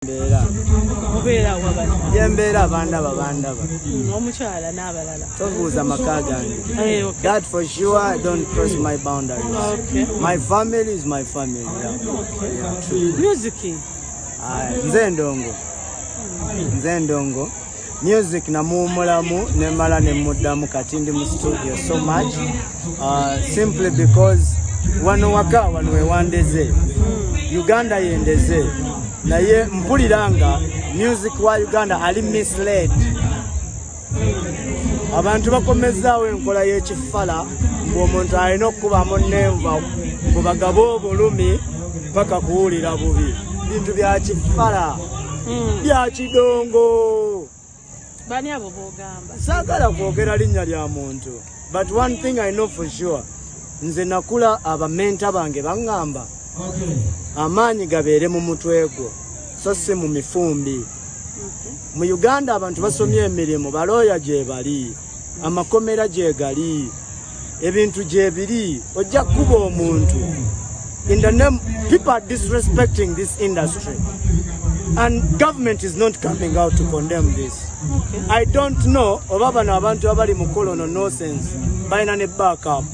Mubera wabani. Yembera bandaba. Omukyala n'abalala. Tobuuza maka gange. Okay. That for sure, I don't cross my boundaries. Okay. My family is my family. Yeah. Okay. Yeah, true. Music. Nze ndongo. Music na muumulamu nemala nemuddamu kati ndi mu studio so much simply because wano waka wano wewandeze Uganda yendeze naye mpuliranga music wa Uganda ali misled abantu bakomezaawo enkola y'ekifala ng'omuntu alina okukubamu nenva ng'obagaba obulumi paka kuwulira bubi bintu bya kifala bya kidongo. Bani abo bogamba. Sagala kwogera linnya lya muntu. But one thing I know for sure. Nze nakula abamenta bange bangamba. Amaanyi gabeere mu mutwe gwo. So si mu mifumbi. Mu Uganda abantu basomye emirimu balooya gye bali. Amakomera gye gali. Ebintu gye biri. Ojja kuba omuntu. In the name, people are disrespecting this industry. And government is not coming out to condemn this. Okay. I don't know oba bano abantu abali mu colonel nonsense balina ne backup.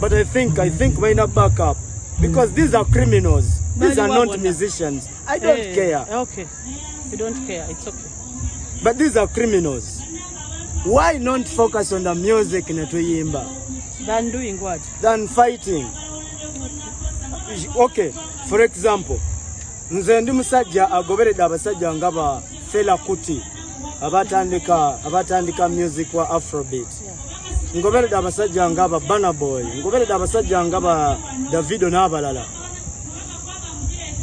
But I think balina backup because these are criminals. These are not musicians. I don't care. Okay. You don't care. It's okay. But these are criminals. Why not focus on the music netuyimba? Than doing what? Than fighting. Okay. For example, nze ndi musajja agoberedde abasajja ngaba Fela Kuti abatandika music wa Afrobeat. Ngoberedde abasajja ngaba Banner Boy, ngoberedde abasajja ngaba Davido n'abalala.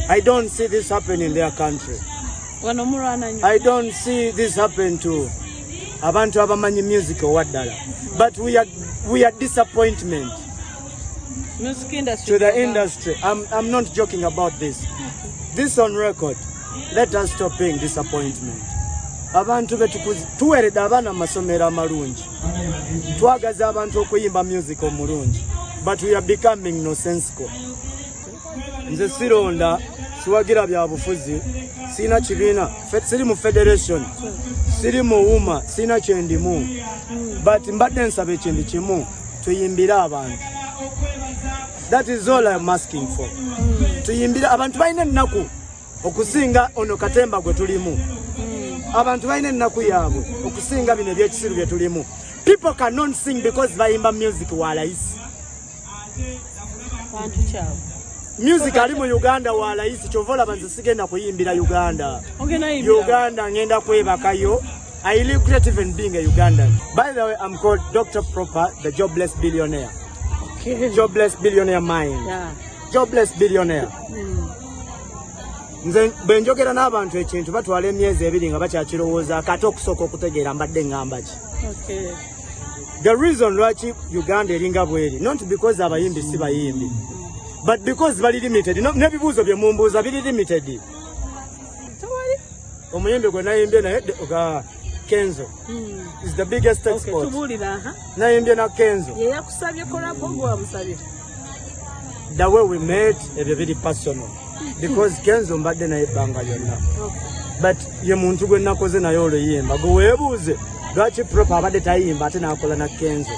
I don't see this happen in their country. I don't see this happen to abantu abamanyi music owaddala. But we are disappointment music industry to the industry. I'm not joking about this. This on record. Let us stop being disappointment. Abantu tuweredde abaana amasomero amalungi. Twagaza abantu okuyimba music omulungi. But we are becoming nonsensical. Nze sironda, siwagira bya bufuzi, sina kibiina, siri mu federation, siri mu UMA, sina kyendimu. But mbadde nsaba ekintu kimu, tuyimbira abantu. That is all I'm asking for. Tuyimbira abantu balina ennaku okusinga ono katemba gwe tulimu. Abantu balina ennaku yaabwe okusinga bino ebyekisiru bye tulimu. People cannot sing because bayimba music wa layisi. Music ali mu Uganda wa layisi kyovola banze sigenda kuyimbira Uganda. Uganda ngenda kwebakayo. I live creative and being a Ugandan. By the way, I'm called Dr. Propa, the jobless billionaire. Okay. Jobless billionaire mind. Yeah. Jobless billionaire. Nze benjogera n'abantu ekintu batwala emyezi ebiri nga bakyakirowooza kati okusooka okutegeera mbadde ngamba ki. Okay. The reason lwaki Uganda eringa bweri, not because abayimbi si bayimbi, but because bali limited. N'ebibuuzo bye mumbuuza biri limited. Omuyimbi gwe nayimbye naye Kenzo is the biggest export. Nayimbye na Kenzo. The way we met is very personal. Because Kenzo mbadde naye ebbanga lyonna. But ye muntu gwe nakoze naye oluyimba gwe weebuuze lwaki Propa abadde tayimba ate n'akola na Kenzo.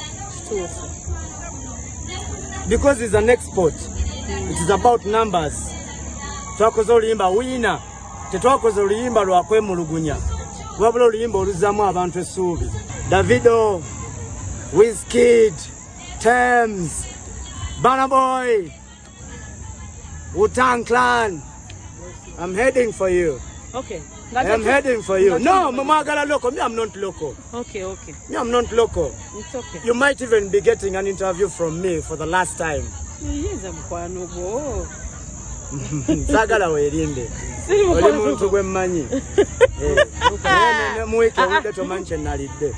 Because it's an export. It is about numbers. Twakoze oluyimba wina. Tetwakoze oluyimba lwakwemulugunya. Wabula oluyimba oluzaamu abantu essuubi. Davido, Wizkid, Thames, Banner Boy, Wu-Tang Clan. I'm heading for you. Okay. I'm heading for you. No, Mamagala local. Me, I'm not local. Okay. Me, I'm not local. It's okay. You might even be getting an interview from me for the last time. Yes, I'm Kwanubo. Sagala werinde. Oli muntu gwe mmanyi. Muweke wike tomanche nalidde.